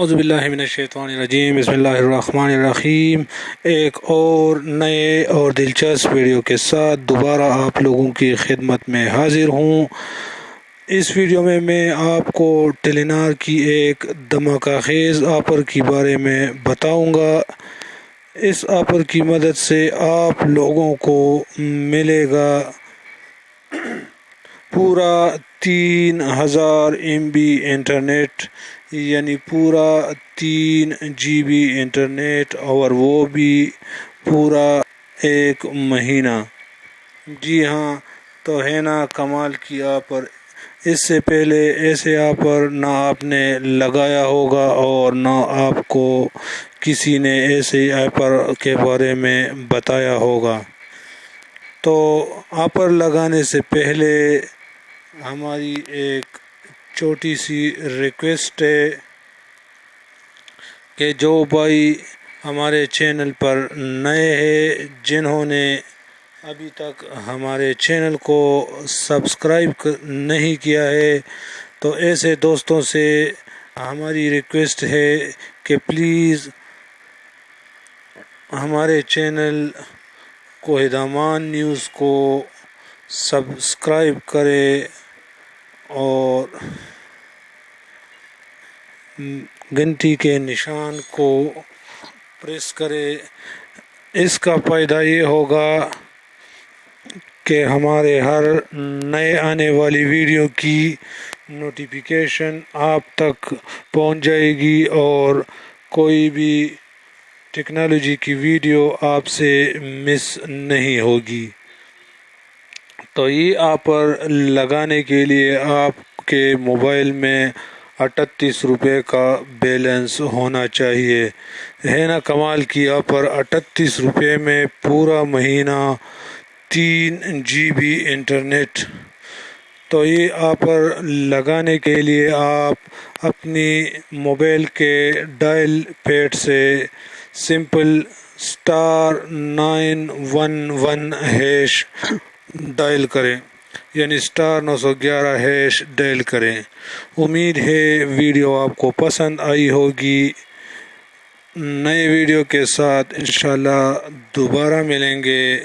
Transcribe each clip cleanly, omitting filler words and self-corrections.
اعوذ باللہ من الشیطان الرجیم، بسم اللہ الرحمن الرحیم۔ ایک اور نئے اور دلچسپ ویڈیو کے ساتھ دوبارہ آپ لوگوں کی خدمت میں حاضر ہوں۔ اس ویڈیو میں آپ کو ٹیلینار کی ایک دھماکہ خیز آفر کے بارے میں بتاؤں گا۔ اس آفر کی مدد سے آپ لوگوں کو ملے گا پورا 3000 MB انٹرنیٹ، یعنی پورا 3 GB انٹرنیٹ، اور وہ بھی پورا 1 مہینہ۔ جی ہاں، تو ہے نا کمال کی آفر۔ اس سے پہلے ایسے آفر نہ آپ نے لگایا ہوگا اور نہ آپ کو کسی نے ایسے آفر کے بارے میں بتایا ہوگا۔ تو آفر لگانے سے پہلے ہماری ایک چھوٹی سی ریکویسٹ ہے کہ جو بھائی ہمارے چینل پر نئے ہیں، جنہوں نے ابھی تک ہمارے چینل کو سبسکرائب نہیں کیا ہے، تو ایسے دوستوں سے ہماری ریکویسٹ ہے کہ پلیز ہمارے چینل کوہدامان نیوز کو سبسکرائب کرے اور گھنٹی کے نشان کو پریس کرے۔ اس کا فائدہ یہ ہوگا کہ ہمارے ہر نئے آنے والی ویڈیو کی نوٹیفیکیشن آپ تک پہنچ جائے گی اور کوئی بھی ٹیکنالوجی کی ویڈیو آپ سے مس نہیں ہوگی۔ تو یہ آفر لگانے کے لیے آپ کے موبائل میں 38 روپے کا بیلنس ہونا چاہیے۔ ہے نا کمال کی آفر، 38 روپے میں پورا مہینہ 3 GB انٹرنیٹ۔ تو یہ آفر لگانے کے لیے آپ اپنی موبائل کے ڈائل پیڈ سے سمپل *911# ڈائل کریں، یعنی *911# ڈائل کریں۔ امید ہے ویڈیو آپ کو پسند آئی ہوگی۔ نئے ویڈیو کے ساتھ انشاءاللہ دوبارہ ملیں گے۔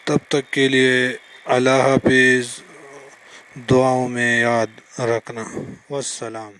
تب تک کے لیے اللہ حافظ، دعاؤں میں یاد رکھنا۔ والسلام۔